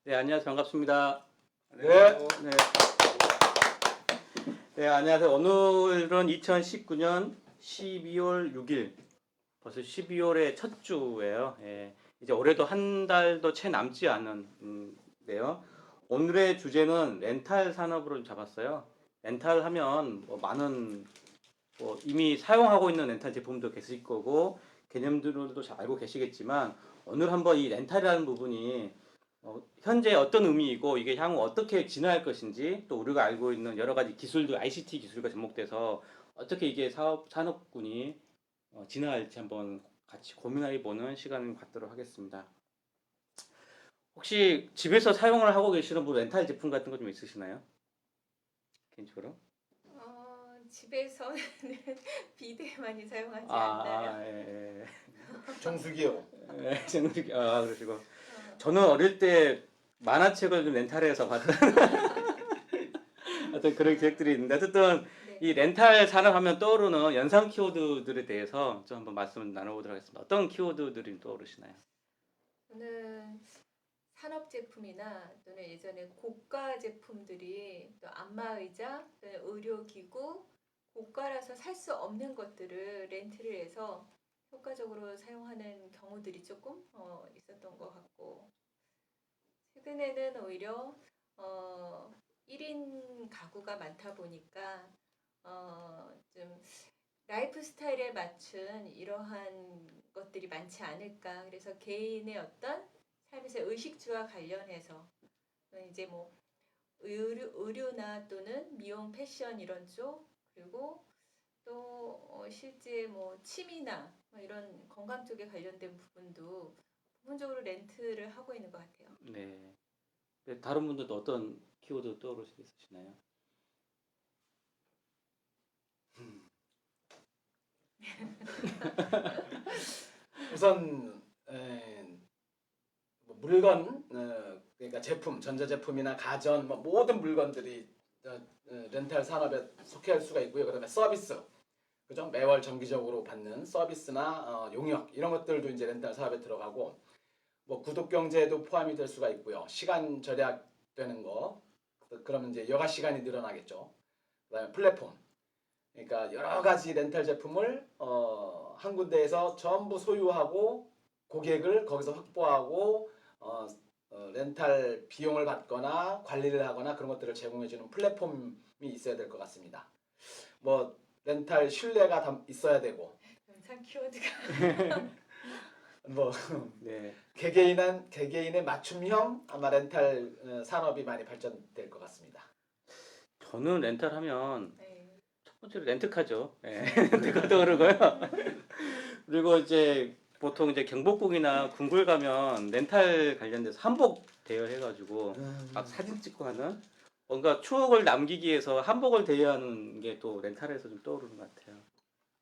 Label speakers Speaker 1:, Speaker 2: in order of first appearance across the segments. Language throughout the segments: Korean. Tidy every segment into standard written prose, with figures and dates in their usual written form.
Speaker 1: 네, 안녕하세요. 반갑습니다.
Speaker 2: 네.
Speaker 1: 네. 네, 안녕하세요. 오늘은 2019년 12월 6일, 벌써 12월의 첫 주예요. 예, 이제 올해도 한 달도 채 남지 않은데요. 오늘의 주제는 렌탈 산업으로 잡았어요. 렌탈 하면 뭐 많은 이미 사용하고 있는 렌탈 제품도 계실 거고 개념들도 잘 알고 계시겠지만 오늘 한번 이 렌탈이라는 부분이 현재 어떤 의미이고 이게 향후 어떻게 진화할 것인지 또 우리가 알고 있는 여러 가지 기술들 ICT 기술과 접목돼서 어떻게 이게 산업군이 진화할지 한번 같이 고민해 보는 시간을 갖도록 하겠습니다. 혹시 집에서 사용을 하고 계시는 뭐 렌탈 제품 같은 거 좀 있으시나요? 개인적으로?
Speaker 3: 집에서는 비데 많이 사용하지
Speaker 1: 아,
Speaker 3: 않나요?
Speaker 1: 예, 예.
Speaker 2: 정수기요.
Speaker 1: 예, 그러시고 저는 어릴 때 만화책을 좀 렌탈해서 봤던 어떤 그런 기억들이 있는데 어쨌든
Speaker 3: 네.
Speaker 1: 이 렌탈 산업하면 떠오르는 연상 키워드들에 대해서 좀 한번 말씀을 나눠보도록 하겠습니다. 어떤 키워드들이 떠오르시나요?
Speaker 3: 저는 산업 제품이나 또는 예전에 고가 제품들이 또 안마의자, 또는 의료기구, 고가라서 살 수 없는 것들을 렌트를 해서 효과적으로 사용하는 경우들이 조금 있었던 것 같고 최근에는 오히려 어, 1인 가구가 많다 보니까 좀 라이프 스타일에 맞춘 이러한 것들이 많지 않을까. 그래서 개인의 어떤 삶에서 의식주와 관련해서 이제 뭐 의류나 또는 미용 패션 이런 쪽 그리고 또 실제 뭐 취미나 뭐 이런 건강 쪽에 관련된 부분도 부분적으로 렌트를 하고 있는 것 같아요.
Speaker 1: 네. 다른 분들도 어떤 키워드 떠오르시나요?
Speaker 2: 우선 뭐 물건, 그러니까 제품, 전자제품이나 가전, 뭐 모든 물건들이 렌탈 산업에 속할 수가 있고요. 그다음에 서비스, 그죠? 매월 정기적으로 받는 서비스나 용역 이런 것들도 이제 렌탈 사업에 들어가고, 뭐 구독 경제도 포함이 될 수가 있고요. 시간 절약되는 거, 그러면 이제 여가 시간이 늘어나겠죠. 그다음에 플랫폼. 그러니까 여러 가지 렌탈 제품을 한 군데에서 전부 소유하고 고객을 거기서 확보하고 렌탈 비용을 받거나 관리를 하거나 그런 것들을 제공해주는 플랫폼이 있어야 될 것 같습니다. 뭐 렌탈 신뢰가 있어야 되고
Speaker 3: 영상 키워드가
Speaker 2: 뭐
Speaker 1: 네.
Speaker 2: 개개인의 맞춤형 아마 렌탈 산업이 많이 발전될 것 같습니다.
Speaker 1: 저는 렌탈 하면
Speaker 3: 네.
Speaker 1: 첫 번째로 렌트카죠. 예. 렌트카 떠오르고요. 그리고 이제 보통 이제 경복궁이나 궁궐 가면 렌탈 관련돼서 한복 대여해가지고 막 사진 찍고 하는 뭔가 추억을 남기기 위해서 한복을 대여하는 게 또 렌탈에서 좀 떠오르는 것 같아요.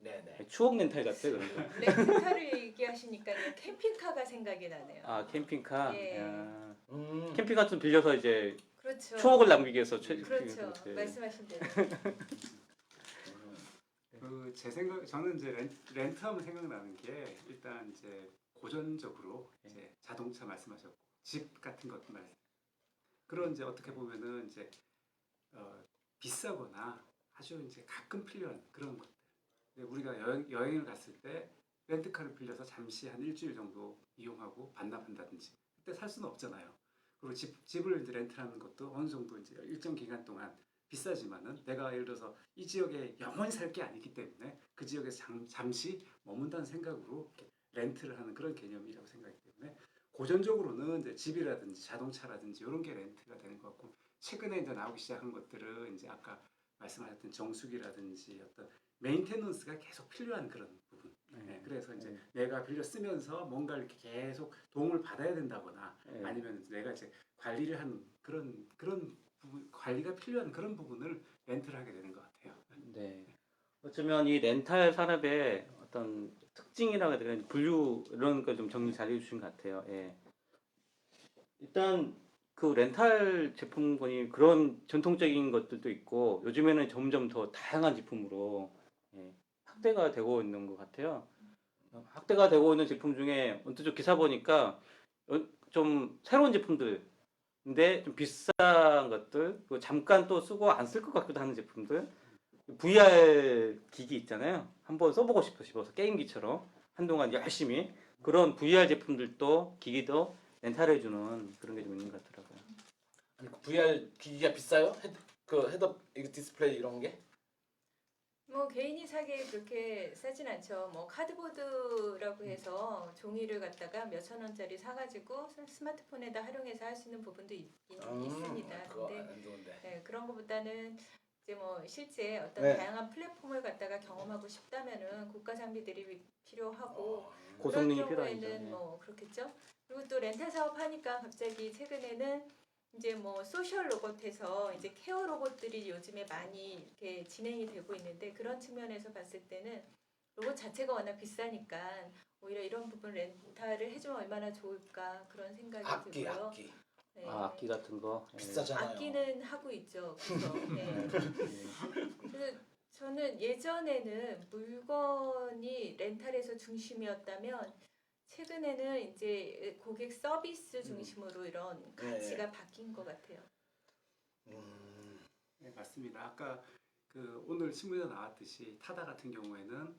Speaker 2: 네네.
Speaker 1: 추억 렌탈 같아요, 그런 거.
Speaker 3: 렌트카를 얘기하시니까 캠핑카가 생각이 나네요.
Speaker 1: 아, 캠핑카.
Speaker 3: 예.
Speaker 1: 야.
Speaker 2: 음.
Speaker 1: 캠핑카 좀 빌려서 이제
Speaker 3: 그렇죠.
Speaker 1: 추억을 남기기 위해서
Speaker 3: 그렇죠.
Speaker 1: 네.
Speaker 3: 말씀하신 대로.
Speaker 4: 제 생각 저는 이제 렌트하면 생각나는 게 일단 이제 고전적으로 이제 자동차 말씀하셨고 집 같은 것도 그런 이제 어떻게 보면은 이제 비싸거나 아주 이제 가끔 필요한 그런 것들. 근데 우리가 여행을 갔을 때 렌트카를 빌려서 잠시 한 일주일 정도 이용하고 반납한다든지 그때 살 수는 없잖아요. 그리고 집을 이제 렌트하는 것도 어느 정도 이제 일정 기간 동안 비싸지만은 내가 예를 들어서 이 지역에 영원히 살 게 아니기 때문에 그 지역에서 잠시 머문다는 생각으로 이렇게 렌트를 하는 그런 개념이라고 생각하기 때문에 고전적으로는 이제 집이라든지 자동차라든지 이런 게 렌트가 되는 것 같고 최근에 이제 나오기 시작한 것들은 이제 아까 말씀하셨던 정수기라든지 어떤 메인테넌스가 계속 필요한 그런 부분. 네, 그래서 이제 내가 빌려 쓰면서 뭔가 이렇게 계속 도움을 받아야 된다거나 아니면 내가 이제 관리를 하는 그런 부분, 관리가 필요한 그런 부분을 렌트를 하게 되는 것 같아요.
Speaker 1: 네. 어쩌면 이 렌탈 산업의 어떤 특징이라고 해야 되나 분류 이런 거 좀 정리 잘 해주신 것 같아요. 예. 일단 그 렌탈 제품군이 그런 전통적인 것들도 있고 요즘에는 점점 더 다양한 제품으로 확대가 되고 있는 것 같아요. 확대가 되고 있는 제품 중에 언뜻 기사 보니까 좀 새로운 제품들 근데 좀 비싼 것들, 그리고 잠깐 또 쓰고 안 쓸 것 같기도 하는 제품들, VR 기기 있잖아요. 한번 써보고 싶어서 게임기처럼 한동안 열심히 그런 VR 제품들도 기기도 렌탈해주는 그런 게 좀 있는 것 같더라고요.
Speaker 2: 아니, 그 VR 기기가 비싸요? 헤드업 이거 디스플레이 이런 게?
Speaker 3: 뭐 개인이 사기에 그렇게 싸진 않죠. 뭐 카드보드라고 해서 종이를 갖다가 몇천 원짜리 사가지고 스마트폰에다 활용해서 할 수 있는 부분도 있습니다.
Speaker 2: 그거
Speaker 3: 근데
Speaker 2: 안 좋은데.
Speaker 3: 네, 그런 것보다는 이제 뭐 실제 어떤
Speaker 2: 네.
Speaker 3: 다양한 플랫폼을 갖다가 경험하고 싶다면은 고가 장비들이 필요하고
Speaker 2: 어,
Speaker 3: 그런
Speaker 1: 고성능이 필요하죠.
Speaker 3: 경우에는
Speaker 1: 예.
Speaker 3: 뭐 그렇겠죠. 그리고 또 렌탈 사업 하니까 갑자기 최근에는 이제 뭐 소셜 로봇에서 이제 케어 로봇들이 요즘에 많이 이렇게 진행이 되고 있는데 그런 측면에서 봤을 때는 로봇 자체가 워낙 비싸니까 오히려 이런 부분 렌탈을 해주면 얼마나 좋을까 그런 생각이 들고요.
Speaker 2: 악기.
Speaker 3: 네.
Speaker 1: 악기 같은 거 예.
Speaker 2: 비싸잖아요.
Speaker 3: 악기는 하고 있죠. 그래서 네. 그래서 저는 예전에는 물건이 렌탈에서 중심이었다면 최근에는 이제 고객 서비스 중심으로 이런 가치가 바뀐 것 같아요.
Speaker 4: 네, 맞습니다. 아까 그 오늘 신문에 나왔듯이 타다 같은 경우에는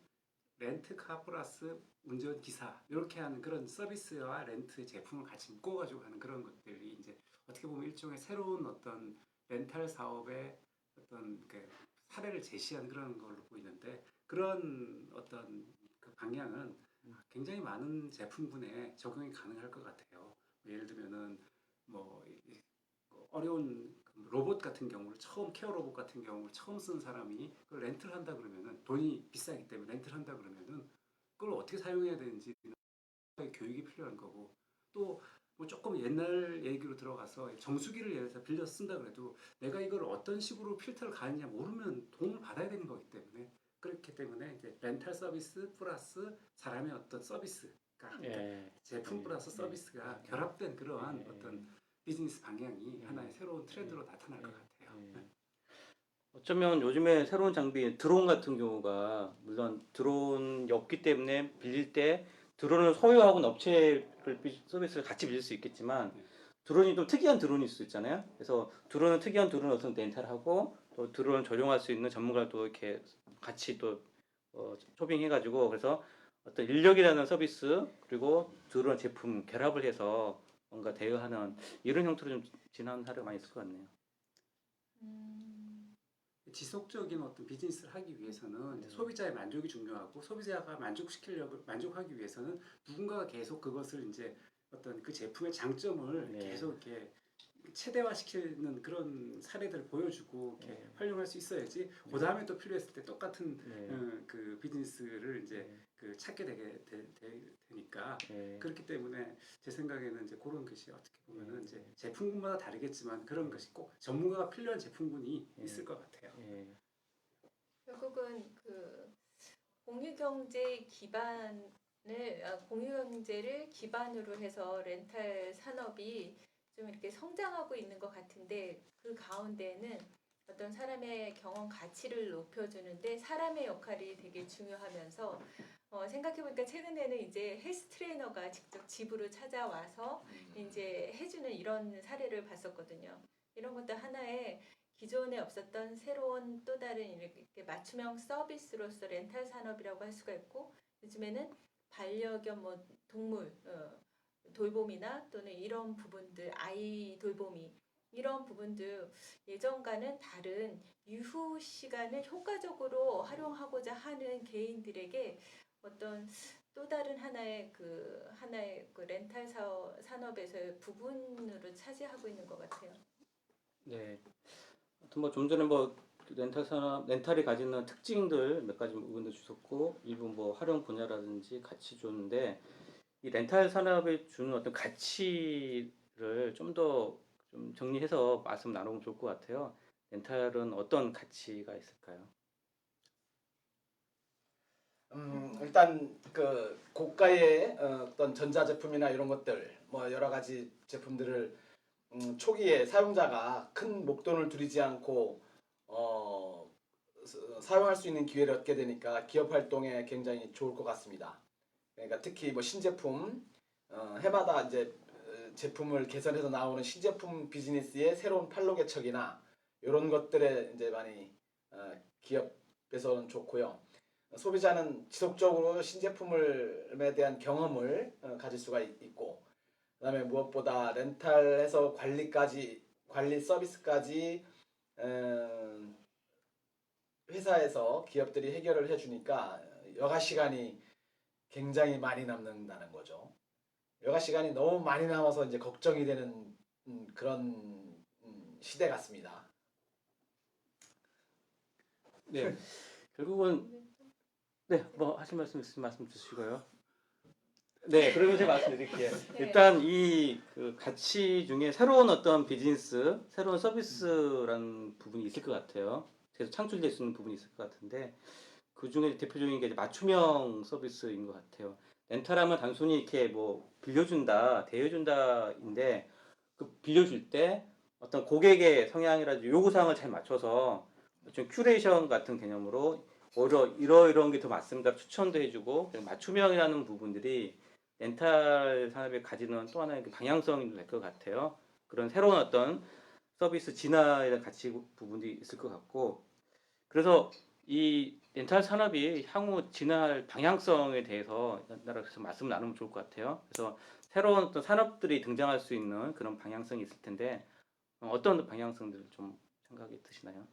Speaker 4: 렌트카 플러스 운전기사 이렇게 하는 그런 서비스와 렌트 제품을 같이 묶어가지고 하는 그런 것들이 이제 어떻게 보면 일종의 새로운 어떤 렌탈 사업의 어떤 그 사례를 제시한 그런 걸로 보이는데 그런 어떤 그 방향은 굉장히 많은 제품군에 적용이 가능할 것 같아요. 예를 들면은 뭐 어려운 로봇 같은 경우를 처음 케어 로봇 같은 경우를 처음 쓴 사람이 그걸 렌트를 한다 그러면은 돈이 비싸기 때문에 렌트를 한다 그러면은 그걸 어떻게 사용해야 되는지 교육이 필요한 거고 또 뭐 조금 옛날 얘기로 들어가서 정수기를 예를 들어서 빌려 쓴다 그래도 내가 이걸 어떤 식으로 필터를 가느냐 모르면 도움을 받아야 되는 거기 때문에 그렇기 때문에 이제 렌탈 서비스 플러스 사람의 어떤 서비스가
Speaker 1: 예.
Speaker 4: 제품 플러스 서비스가 결합된 그러한 어떤 비즈니스 방향이 하나의 새로운 트렌드로 나타날 것 같아요.
Speaker 1: 예. 어쩌면 요즘에 새로운 장비 드론 같은 경우가 물론 드론이 없기 때문에 빌릴 때 드론을 소유하고 있는 업체를 서비스를 같이 빌릴 수 있겠지만 드론이 좀 특이한 드론일 수 있잖아요. 그래서 드론은 특이한 드론을 어떤 렌탈하고 또 드론을 조종할 수 있는 전문가를 또 이렇게 같이 또 초빙해가지고 그래서 어떤 인력이라는 서비스 그리고 드론 제품 결합을 해서 뭔가 대여하는 이런 형태로 좀 진화하는 사례가 많이 있을 것 같네요.
Speaker 4: 지속적인 어떤 비즈니스를 하기 위해서는 이제 소비자의 만족이 중요하고 소비자가 만족하기 위해서는 누군가가 계속 그것을 이제 어떤 그 제품의 장점을
Speaker 1: 네.
Speaker 4: 계속 이렇게 최대화시키는 그런 사례들을 보여주고 이렇게 활용할 수 있어야지 그 다음에 또 필요했을 때 똑같은 그 비즈니스를 이제 그 찾게 되니까 그렇기 때문에 제 생각에는 이제 그런 것이 어떻게 보면은 이제 제품군마다 다르겠지만 그런 것이 꼭 전문가가 필요한 제품군이 있을 것 같아요.
Speaker 3: 결국은 그 공유경제 공유경제를 기반으로 해서 렌탈 산업이 좀 이렇게 성장하고 있는 것 같은데 그 가운데는 어떤 사람의 경험 가치를 높여주는데 사람의 역할이 되게 중요하면서 생각해보니까 최근에는 이제 헬스 트레이너가 직접 집으로 찾아와서 이제 해주는 이런 사례를 봤었거든요. 이런 것도 하나의 기존에 없었던 새로운 또 다른 이렇게 맞춤형 서비스로서 렌탈 산업이라고 할 수가 있고 요즘에는 반려견 뭐 동물 돌봄이나 또는 이런 부분들 아이 돌보미 이런 부분들 예전과는 다른 유후 시간을 효과적으로 활용하고자 하는 개인들에게 어떤 또 다른 하나의 그 렌탈 산업에서의 부분으로 차지하고 있는 것 같아요.
Speaker 1: 네. 하여튼 뭐 좀 전에 뭐 렌탈 산업, 렌탈이 가지는 특징들 몇 가지 의견도 주셨고 일부 뭐 활용 분야라든지 가치 줬는데 이 렌탈 산업에 주는 어떤 가치를 좀 더 좀 정리해서 말씀 나누면 좋을 것 같아요. 렌탈은 어떤 가치가 있을까요?
Speaker 2: 일단 그 고가의 어떤 전자제품이나 이런 것들 뭐 여러 가지 제품들을 초기에 사용자가 큰 목돈을 들이지 않고 사용할 수 있는 기회를 얻게 되니까 기업 활동에 굉장히 좋을 것 같습니다. 그러니까 특히 뭐 신제품 해마다 이제 제품을 개선해서 나오는 신제품 비즈니스의 새로운 판로 개척이나 이런 것들에 이제 많이 기업에서는 좋고요. 소비자는 지속적으로 신제품에 대한 경험을 가질 수가 있고, 그다음에 무엇보다 렌탈에서 관리 서비스까지 회사에서 기업들이 해결을 해주니까 여가 시간이 굉장히 많이 남는다는 거죠. 여가 시간이 너무 많이 남아서 이제 걱정이 되는 그런 시대 같습니다.
Speaker 1: 네. 결국은 뭐 하실 말씀 있으면 말씀 주시고요. 네, 그러면 제가 말씀드릴게요.
Speaker 3: 네.
Speaker 1: 일단 이 그 가치 중에 새로운 어떤 비즈니스, 새로운 서비스라는 부분이 있을 것 같아요. 계속 창출될 수 있는 부분이 있을 것 같은데 그 중에 대표적인 게 이제 맞춤형 서비스인 것 같아요. 렌탈하면 단순히 이렇게 뭐 빌려준다, 대여준다인데 그 빌려줄 때 어떤 고객의 성향이라든지 요구사항을 잘 맞춰서 좀 큐레이션 같은 개념으로 오히려 이러이러한 게 더 맞습니다. 추천도 해주고 맞춤형이라는 부분들이 렌탈 산업에 가지는 또 하나의 그 방향성이 될 것 같아요. 그런 새로운 어떤 서비스 진화에 대한 가치 부분이 있을 것 같고 그래서 이 렌탈 산업이 향후 진화할 방향성에 대해서 나라에서 말씀을 나누면 좋을 것 같아요. 그래서 새로운 어떤 산업들이 등장할 수 있는 그런 방향성이 있을 텐데 어떤 방향성들을 좀 생각이 드시나요?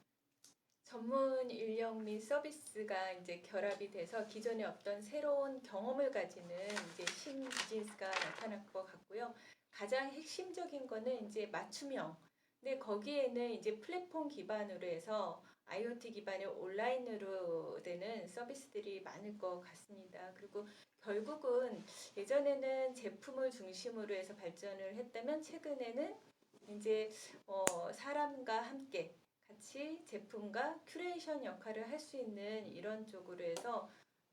Speaker 3: 전문 인력 및 서비스가 이제 결합이 돼서 기존에 없던 새로운 경험을 가지는 이제 신 비즈니스가 나타날 것 같고요. 가장 핵심적인 거는 이제 맞춤형. 근데 거기에는 이제 플랫폼 기반으로 해서 IoT 기반의 온라인으로 되는 서비스들이 많을 것 같습니다. 그리고 결국은 예전에는 제품을 중심으로 해서 발전을 했다면 최근에는 이제 사람과 함께 같이 제품과 큐레이션 역할을 할 수 있는 이런 쪽으로 해서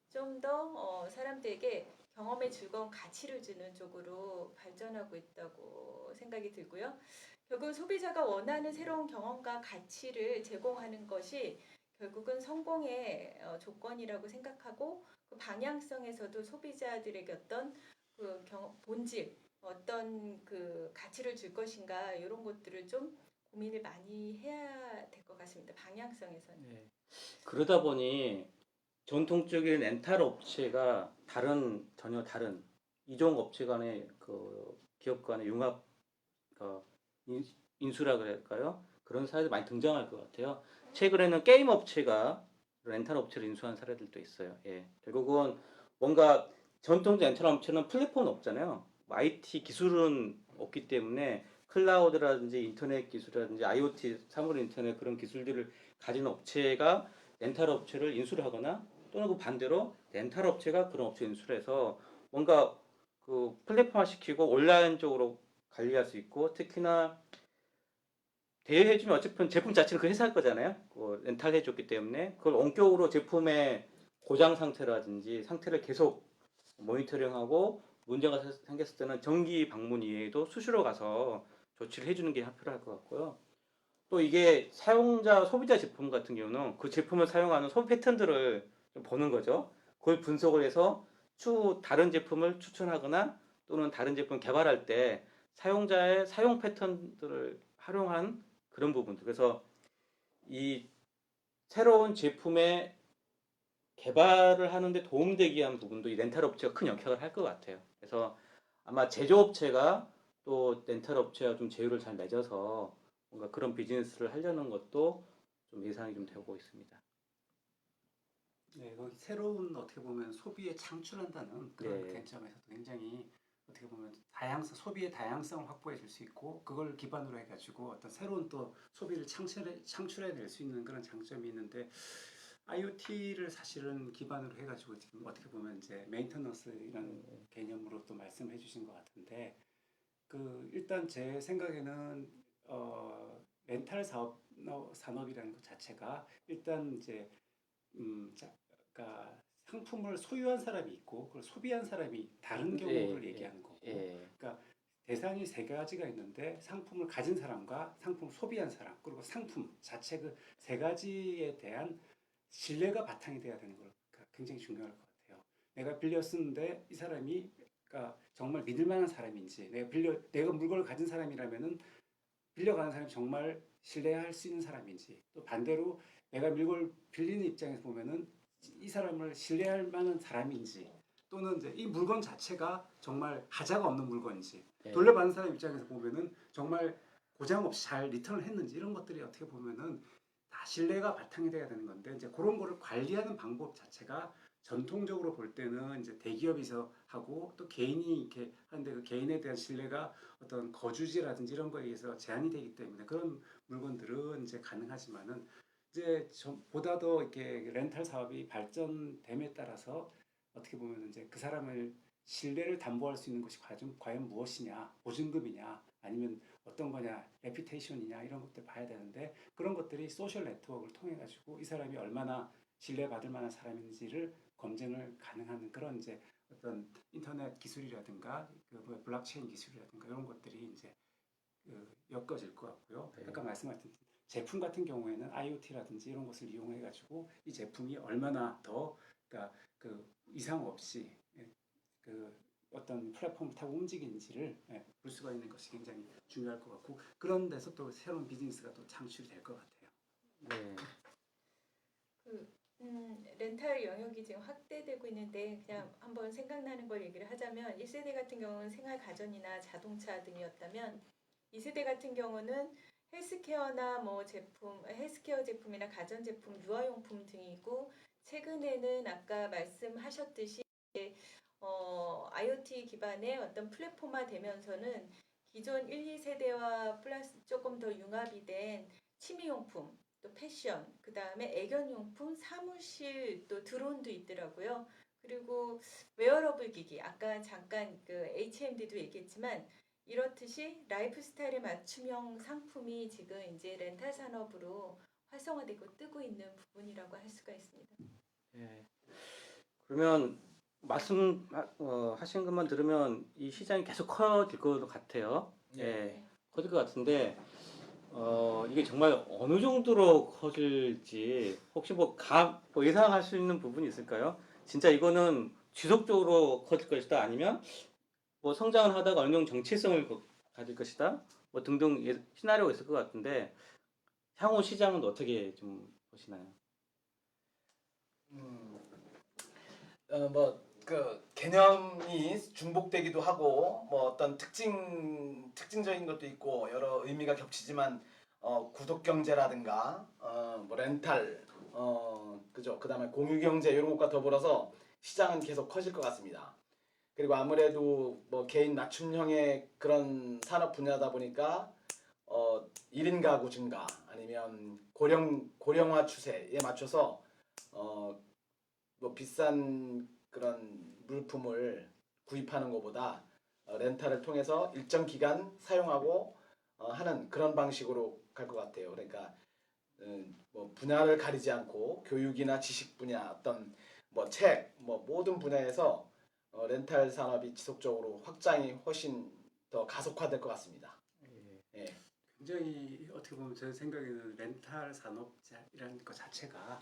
Speaker 3: 좀 더 사람들에게 경험의 즐거운 가치를 주는 쪽으로 발전하고 있다고 생각이 들고요. 결국 소비자가 원하는 새로운 경험과 가치를 제공하는 것이 결국은 성공의 조건이라고 생각하고 그 방향성에서도 소비자들에게 어떤 그 본질, 어떤 그 가치를 줄 것인가 이런 것들을 좀 고민을 많이 해야 될 것 같습니다. 방향성에서는.
Speaker 1: 네. 그러다 보니 전통적인 렌탈 업체가 전혀 다른 이종 업체 간의 그 기업 간의 융합 인수라 그럴까요? 그런 사례도 많이 등장할 것 같아요. 최근에는 게임 업체가 렌탈 업체를 인수한 사례들도 있어요. 예. 결국은 뭔가 전통 렌탈 업체는 플랫폼은 없잖아요. IT 기술은 없기 때문에 클라우드라든지 인터넷 기술이라든지 IoT, 사물 인터넷 그런 기술들을 가진 업체가 렌탈 업체를 인수를 하거나 또는 그 반대로 렌탈 업체가 그런 업체 인수를 해서 뭔가 그 플랫폼화 시키고 온라인적으로 관리할 수 있고 특히나 대여해주면 어차피 제품 자체는 그 회사 거잖아요. 렌탈 해줬기 때문에 그걸 원격으로 제품의 고장 상태라든지 상태를 계속 모니터링하고 문제가 생겼을 때는 정기 방문 이외에도 수시로 가서 조치를 해주는 게 필요할 것 같고요. 또 이게 소비자 제품 같은 경우는 그 제품을 사용하는 소비 패턴들을 좀 보는 거죠. 그걸 분석을 해서 다른 제품을 추천하거나 또는 다른 제품을 개발할 때 사용자의 사용 패턴들을 활용한 그런 부분들. 그래서 이 새로운 제품의 개발을 하는데 도움되게 위한 부분도 이 렌탈 업체가 큰 역할을 할 것 같아요. 그래서 아마 제조업체가 또 렌탈 업체와 좀 제휴를 잘 맺어서 뭔가 그런 비즈니스를 하려는 것도 좀 예상이 좀 되고 있습니다.
Speaker 4: 네, 거기 새로운 어떻게 보면 소비에 창출한다는 그런
Speaker 1: 네.
Speaker 4: 관점에서도 굉장히 어떻게 보면 소비의 다양성을 확보해 줄 수 있고 그걸 기반으로 해가지고 어떤 새로운 또 소비를 창출해낼 수 있는 그런 장점이 있는데 IoT를 사실은 기반으로 해가지고 지금 어떻게 보면 이제 메인터넌스 이런 개념으로 또 말씀해 주신 것 같은데 일단 제 생각에는 렌탈 산업이라는 것 자체가 일단 이제 그러니까 상품을 소유한 사람이 있고 그걸 소비한 사람이 다른 경우를 얘기하는 거고, 그러니까 대상이 세 가지가 있는데 상품을 가진 사람과 상품을 소비한 사람 그리고 상품 자체 그 세 가지에 대한 신뢰가 바탕이 돼야 되는 걸 굉장히 중요할 것 같아요. 내가 빌려 쓰는데 이 사람이 그러니까 정말 믿을 만한 사람인지 내가 물건을 가진 사람이라면은 빌려가는 사람이 정말 신뢰할 수 있는 사람인지 또 반대로 내가 물건을 빌리는 입장에서 보면은 이 사람을 신뢰할 만한 사람인지 또는 이제 이 물건 자체가 정말 하자가 없는 물건인지
Speaker 1: 예.
Speaker 4: 돌려받는 사람 입장에서 보면은 정말 고장 없이 잘 리턴을 했는지 이런 것들이 어떻게 보면은 다 신뢰가 바탕이 돼야 되는 건데 이제 그런 거를 관리하는 방법 자체가 전통적으로 볼 때는 이제 대기업에서 하고 또 개인이 이렇게 하는데 그 개인에 대한 신뢰가 어떤 거주지라든지 이런 거에 의해서 제한이 되기 때문에 그런 물건들은 이제 가능하지만은 이제 보다 더 이렇게 렌탈 사업이 발전됨에 따라서 어떻게 보면 이제 그 사람을 신뢰를 담보할 수 있는 것이 과연 무엇이냐, 보증금이냐, 아니면 어떤 거냐, 레피테이션이냐 이런 것들 봐야 되는데 그런 것들이 소셜 네트워크를 통해 가지고 이 사람이 얼마나 신뢰받을 만한 사람인지를 검증을 가능한 그런 이제 어떤 인터넷 기술이라든가 그 블록체인 기술이라든가 이런 것들이 이제 엮어질 것 같고요.
Speaker 1: 네.
Speaker 4: 아까 말씀하신 제품 같은 경우에는 IoT라든지 이런 것을 이용해 가지고 이 제품이 얼마나 더 그러니까 그 이상 없이 그 어떤 플랫폼을 타고 움직이는지를 볼 수가 있는 것이 굉장히 중요할 것 같고 그런 데서 또 새로운 비즈니스가 또 창출이 될 것 같아요.
Speaker 1: 네.
Speaker 3: 렌탈 영역이 지금 확대되고 있는데 그냥 한번 생각나는 걸 얘기를 하자면 1세대 같은 경우는 생활 가전이나 자동차 등이었다면 2세대 같은 경우는 헬스케어나 뭐 제품, 헬스케어 제품이나 가전 제품, 유아용품 등이고 최근에는 아까 말씀하셨듯이 IoT 기반의 어떤 플랫폼화 되면서는 기존 1, 2세대와 플러스 조금 더 융합이 된 취미용품, 또 패션, 그 다음에 애견용품, 사무실, 또 드론도 있더라고요. 그리고 웨어러블 기기, 아까 잠깐 그 HMD도 얘기했지만 이렇듯이 라이프 스타일에 맞춤형 상품이 지금 이제 렌탈 산업으로 활성화되고 뜨고 있는 부분이라고 할 수가 있습니다.
Speaker 1: 예. 그러면 하신 것만 들으면 이 시장이 계속 커질 것 같아요. 예. 커질 것 같은데 이게 정말 어느 정도로 커질지 혹시 뭐 예상할 수 있는 부분이 있을까요? 진짜 이거는 지속적으로 커질 것이다 아니면 뭐 성장을 하다가 어느 정도 정체성을 가질 것이다 뭐 등등 시나리오가 있을 것 같은데 향후 시장은 어떻게 좀 보시나요?
Speaker 2: 그 개념이 중복되기도 하고 뭐 어떤 특징적인 것도 있고 여러 의미가 겹치지만 구독 경제라든가 뭐 렌탈 그죠, 그다음에 공유 경제 이런 것과 더불어서 시장은 계속 커질 것 같습니다. 그리고 아무래도 뭐 개인 맞춤형의 그런 산업 분야다 보니까 1인 가구 증가 아니면 고령화 추세에 맞춰서 뭐 비싼 그런 물품을 구입하는 것보다 렌탈을 통해서 일정 기간 사용하고 하는 그런 방식으로 갈 것 같아요. 그러니까 뭐 분야를 가리지 않고 교육이나 지식 분야, 어떤 뭐 책, 뭐 모든 분야에서 렌탈 산업이 지속적으로 확장이 훨씬 더 가속화될 것 같습니다. 예.
Speaker 4: 굉장히 어떻게 보면 제 생각에는 렌탈 산업이라는 것 자체가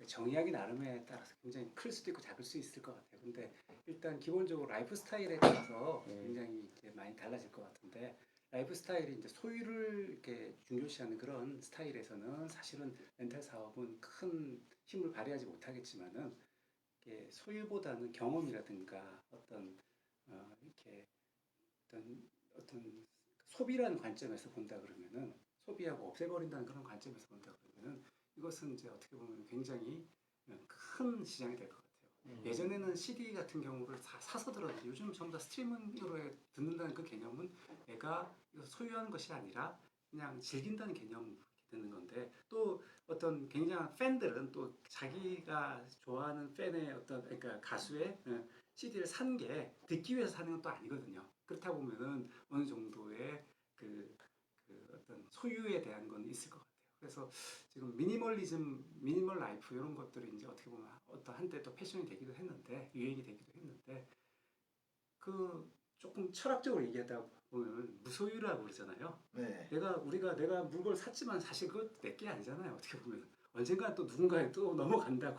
Speaker 4: 정의하기 나름에 따라서 굉장히 클 수도 있고 작을 수 있을 것 같아요. 근데 일단 기본적으로 라이프 스타일에 따라서 굉장히 이제 많이 달라질 것 같은데 라이프 스타일이 이제 소유를 이렇게 중요시하는 그런 스타일에서는 사실은 렌탈 사업은 큰 힘을 발휘하지 못하겠지만은 이게 소유보다는 경험이라든가 어떤 이렇게 어떤 소비라는 관점에서 본다 그러면은 소비하고 없애버린다는 그런 관점에서 본다 그러면은 이것은 이제 어떻게 보면 굉장히 큰 시장이 될 것 같아요. 예전에는 CD 같은 경우를 사서 들었는데 요즘 전부 다 스트리밍으로 듣는다는 그 개념은 내가 이거 소유하는 것이 아니라 그냥 즐긴다는 개념으로 듣는 건데 또 어떤 굉장한 팬들은 또 자기가 좋아하는 팬의 어떤 그러니까 가수의 CD를 산 게 듣기 위해서 사는 건 또 아니거든요. 그렇다 보면은 어느 정도의 그 어떤 소유에 대한 건 있을 것 같아요. 그래서 지금 미니멀 라이프 이런 것들이 이제 어떻게 보면 어떤 한때 또 패션이 되기도 했는데 유행이 되기도 했는데 그 조금 철학적으로 얘기하다 보면 무소유라고 그러잖아요.
Speaker 2: 네.
Speaker 4: 내가 물건을 샀지만 사실 그거 내 게 아니잖아요. 어떻게 보면 언젠가 또 누군가에 또 넘어간다고.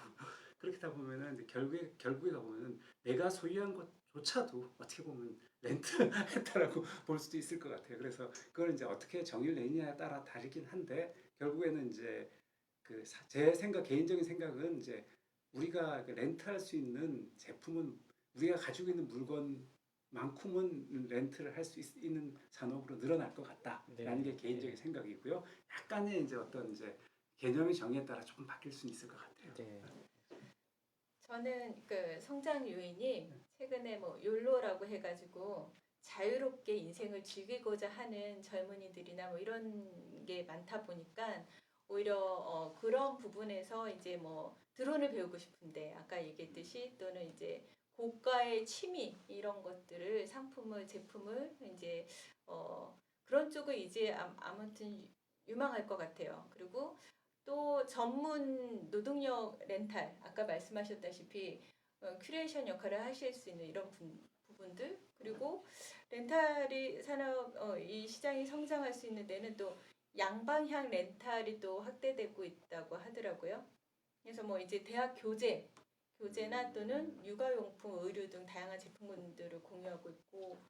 Speaker 4: 그렇게 다 보면은 결국에 가보면은 내가 소유한 것 조차도 어떻게 보면 렌트했다라고 볼 수도 있을 것 같아요. 그래서 그걸 이제 어떻게 정의를 내느냐에 따라 다르긴 한데 결국에는 이제 그 제 생각 개인적인 생각은 이제 우리가 그 렌트할 수 있는 제품은 우리가 가지고 있는 물건만큼은 렌트를 할 수 있는 산업으로 늘어날 것 같다라는 게 개인적인 생각이고요. 약간의 이제 어떤 이제 개념의 정의에 따라 조금 바뀔 수는 있을 것 같아요.
Speaker 1: 네.
Speaker 3: 저는 그 성장 요인이 최근에 뭐 욜로라고 해가지고 자유롭게 인생을 즐기고자 하는 젊은이들이나 뭐 이런 게 많다 보니까 오히려 그런 부분에서 이제 뭐 드론을 배우고 싶은데 아까 얘기했듯이 또는 이제 고가의 취미 이런 것들을 상품을 제품을 이제 그런 쪽은 이제 아무튼 유망할 것 같아요. 그리고 또 전문 노동력 렌탈 아까 말씀하셨다시피 큐레이션 역할을 하실 수 있는 이런 부분들 그리고 렌탈이 산업 이 시장이 성장할 수 있는 데는 또 양방향 렌탈이 또 확대되고 있다고 하더라고요. 그래서 뭐 이제 대학 교재나 또는 육아용품, 의류 등 다양한 제품군들을 공유하고 있고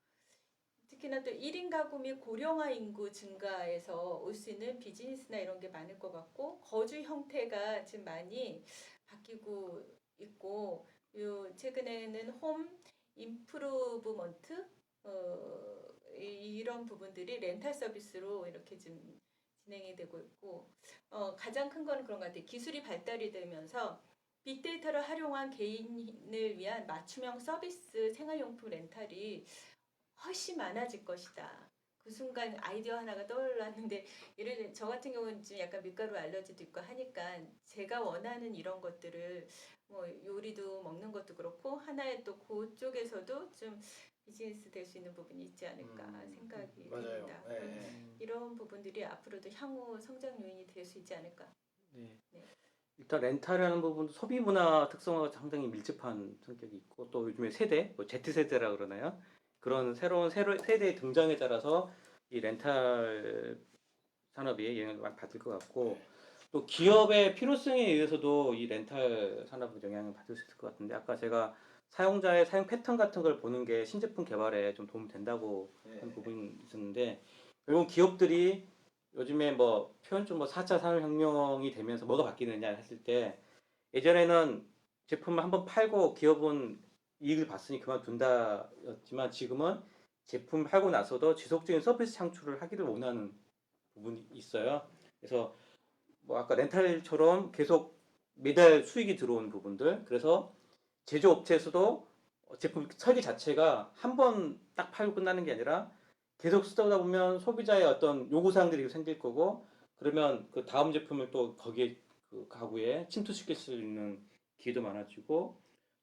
Speaker 3: 특히나 또 1인 가구 및 고령화 인구 증가에서 올 수 있는 비즈니스나 이런 게 많을 것 같고 거주 형태가 지금 많이 바뀌고 있고 요 최근에는 홈 임프루브먼트 이런 부분들이 렌탈 서비스로 이렇게 지금 진행이 되고 있고 가장 큰 거는 그런 것 같아요. 기술이 발달이 되면서 빅데이터를 활용한 개인을 위한 맞춤형 서비스 생활용품 렌탈이 훨씬 많아질 것이다. 그 순간 아이디어 하나가 떠올랐는데 예를 들어 저 같은 경우는 지금 약간 밀가루 알러지도 있고 하니까 제가 원하는 이런 것들을 뭐 요리도 먹는 것도 그렇고 하나의 또 그쪽에서도 좀 비즈니스 될 수 있는 부분이 있지 않을까 생각이
Speaker 2: 맞아요.
Speaker 3: 듭니다.
Speaker 2: 네.
Speaker 3: 이런 부분들이 앞으로도 향후 성장 요인이 될 수 있지 않을까.
Speaker 1: 네.
Speaker 3: 네.
Speaker 1: 일단 렌탈이라는 부분도 소비 문화 특성과 상당히 밀접한 성격이 있고 또 요즘에 세대, 뭐 Z세대라 그러나요? 그런 새로운 세대의 등장에 따라서 이 렌탈 산업이 영향을 많이 받을 것 같고 또 기업의 필요성에 의해서도 이 렌탈 산업은 영향을 받을 수 있을 것 같은데 아까 제가 사용자의 사용 패턴 같은 걸 보는 게 신제품 개발에 좀 도움이 된다고 한 부분이 있었는데 결국 기업들이 요즘에 뭐 표현적으로 4차 산업혁명이 되면서 뭐가 바뀌느냐 했을 때 예전에는 제품을 한번 팔고 기업은 이익을 봤으니 그만둔다였지만 지금은 제품 팔고 나서도 지속적인 서비스 창출을 하기를 원하는 부분이 있어요. 그래서 뭐 아까 렌탈처럼 계속 매달 수익이 들어오는 부분들 그래서 제조업체에서도 제품 설계 자체가 한 번 딱 팔고 끝나는 게 아니라 계속 쓰다 보면 소비자의 어떤 요구사항들이 생길 거고 그러면 그 다음 제품을 또 거기에 그 가구에 침투시킬 수 있는 기회도 많아지고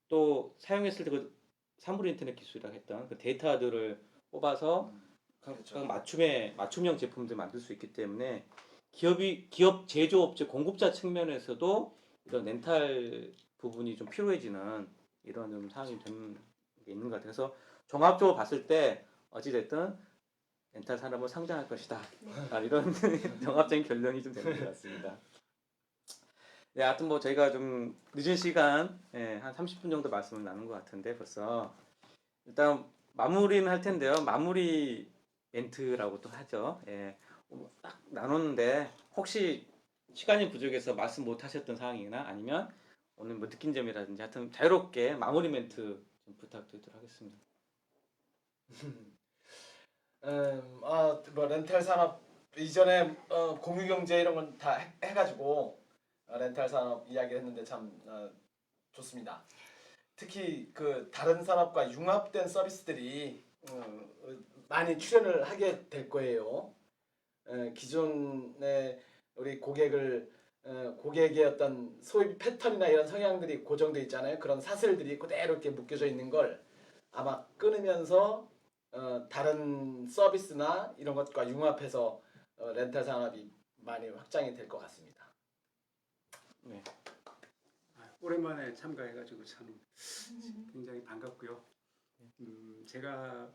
Speaker 1: 또 사용했을 때 그 사물 인터넷 기술이라고 했던 그 데이터들을 뽑아서
Speaker 2: 그렇죠.
Speaker 1: 맞춤형 제품들 만들 수 있기 때문에 기업 제조업체 공급자 측면에서도 이런 렌탈 부분이 좀 필요해지는 이런 좀 상황이 되는 게 있는 것 같아요. 그래서 종합적으로 봤을 때 어찌됐든 렌탈 산업은 성장할 것이다. 이런 종합적인 결론이 좀 되는 것 같습니다. 네, 하여튼 뭐 저희가 좀 늦은 시간 한 30분 정도 말씀을 나눈 것 같은데 벌써 일단 마무리는 할 텐데요. 마무리 멘트라고 또 하죠. 딱 나눴는데 혹시 시간이 부족해서 말씀 못 하셨던 사항이나 아니면 오늘 뭐 느낀 점이라든지 하여튼 자유롭게 마무리 멘트 좀 부탁드리도록 하겠습니다.
Speaker 2: 뭐 렌탈 산업 이전에 공유 경제 이런 건 다 해가지고 렌탈 산업 이야기를 했는데 참 좋습니다. 특히 그 다른 산업과 융합된 서비스들이 많이 출현을 하게 될 거예요. 기존의 우리 고객의 어떤 소비 패턴이나 이런 성향들이 고정돼 있잖아요. 그런 사슬들이 그대로 이렇게 묶여져 있는 걸 아마 끊으면서 다른 서비스나 이런 것과 융합해서 렌탈 산업이 많이 확장이 될 것 같습니다.
Speaker 1: 네.
Speaker 4: 오랜만에 참가해가지고 참 굉장히 반갑고요. 제가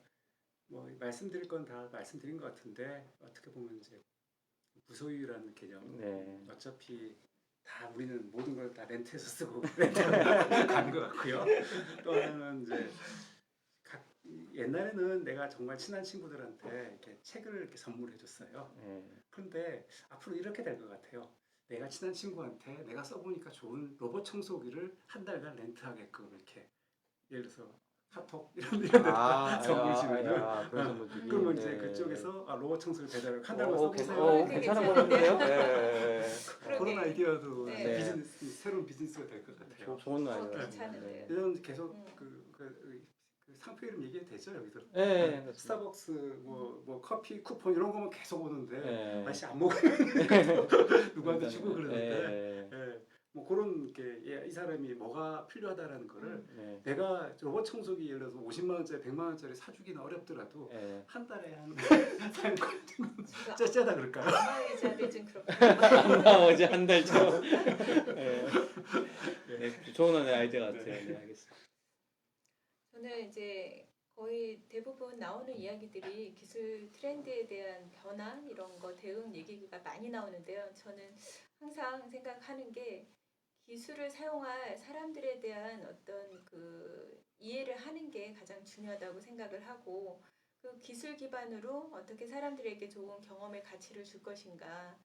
Speaker 4: 뭐 말씀드릴 건 다 말씀드린 것 같은데 어떻게 보면 이제 무소유라는 개념.
Speaker 1: 네.
Speaker 4: 어차피 다 우리는 모든 걸 다 렌트해서 쓰고 렌트하는 것 같고요. 또 하나는 이제 옛날에는 내가 정말 친한 친구들한테 이렇게 책을 이렇게 선물해줬어요.
Speaker 1: 예.
Speaker 4: 그런데 앞으로 이렇게 될 것 같아요. 내가 친한 친구한테 내가 써보니까 좋은 로봇 청소기를 한 달간 렌트하게끔 이렇게 예를 들어서 카톡 이런 데 선물 주면은
Speaker 1: 그런 선물 주기.
Speaker 4: 그러면 이제
Speaker 1: 네.
Speaker 4: 그쪽에서 로봇 청소기 배달을 한 달만 써보세요.
Speaker 3: 오,
Speaker 1: 괜찮은
Speaker 3: 괜찮은데요?
Speaker 1: 거는데요? 예.
Speaker 3: 그러게.
Speaker 4: 그런 아이디어도
Speaker 3: 네.
Speaker 4: 비즈니스, 새로운 비즈니스가 될 것 같아요.
Speaker 1: 좋은 아이디어.
Speaker 3: 괜찮은데요.
Speaker 4: 이런 계속
Speaker 3: 음.
Speaker 4: 그 상표 이름 얘기해도 되죠 여기서?
Speaker 1: 네.
Speaker 4: 스타벅스 뭐 커피 쿠폰 이런 거만 계속 오는데
Speaker 1: 네.
Speaker 4: 맛이 안 먹으면 누구한테 주고 그러는데 뭐 그런 게 이 사람이 뭐가 필요하다라는 거를
Speaker 1: 네.
Speaker 4: 내가 로봇 청소기 예를 들어서 50만 원짜리 100만 원짜리 사주기는 어렵더라도
Speaker 1: 네.
Speaker 4: 한 달에 한 사용권
Speaker 3: 제가
Speaker 4: 짜짜다 그럴까요?
Speaker 3: 안마의자를 좀 그렇게
Speaker 1: 안 나오지 한 달처럼. 네, 좋은 아이디어 같아요. 네, 알겠습니다.
Speaker 3: 저는 이제 거의 대부분 나오는 이야기들이 기술 트렌드에 대한 변화 이런 거 대응 얘기가 많이 나오는데요. 저는 항상 생각하는 게 기술을 사용할 사람들에 대한 어떤 그 이해를 하는 게 가장 중요하다고 생각을 하고 그 기술 기반으로 어떻게 사람들에게 좋은 경험의 가치를 줄 것인가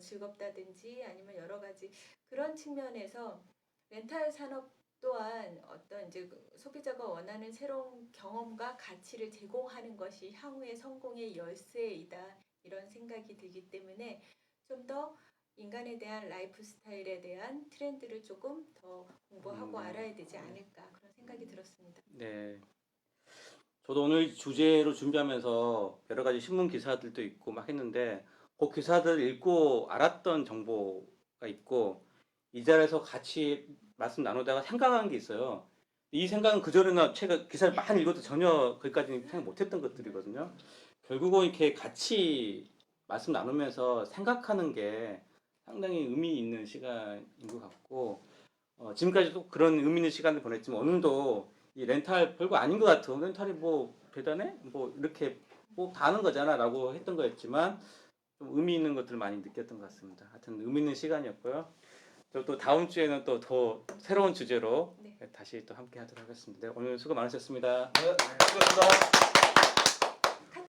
Speaker 3: 즐겁다든지 아니면 여러 가지 그런 측면에서 렌탈 산업 또한 어떤 이제 그 소비자가 원하는 새로운 경험과 가치를 제공하는 것이 향후의 성공의 열쇠이다 이런 생각이 들기 때문에 좀 더 인간에 대한 라이프 스타일에 대한 트렌드를 조금 더 공부하고 알아야 되지 않을까 그런 생각이 들었습니다.
Speaker 1: 네. 저도 오늘 주제로 준비하면서 여러 가지 신문 기사들도 있고 막 했는데 그 기사들 읽고 알았던 정보가 있고 이 자리에서 같이 말씀 나누다가 생각한 게 있어요. 이 생각은 그전에나 제가 기사를 많이 읽어도 전혀 거기까지는 생각 못했던 것들이거든요. 결국은 이렇게 같이 말씀 나누면서 생각하는 게 상당히 의미 있는 시간인 것 같고 지금까지도 그런 의미 있는 시간을 보냈지만 오늘도 이 렌탈 별거 아닌 것 같아. 렌탈이 뭐 대단해? 뭐 이렇게 뭐 다 하는 거잖아 라고 했던 거였지만 좀 의미 있는 것들을 많이 느꼈던 것 같습니다. 하여튼 의미 있는 시간이었고요. 또 다음 주에는 또 더 새로운 주제로
Speaker 3: 네.
Speaker 1: 다시 또 함께 하도록 하겠습니다. 오늘 수고 많으셨습니다.
Speaker 2: 네, 수고하셨습니다.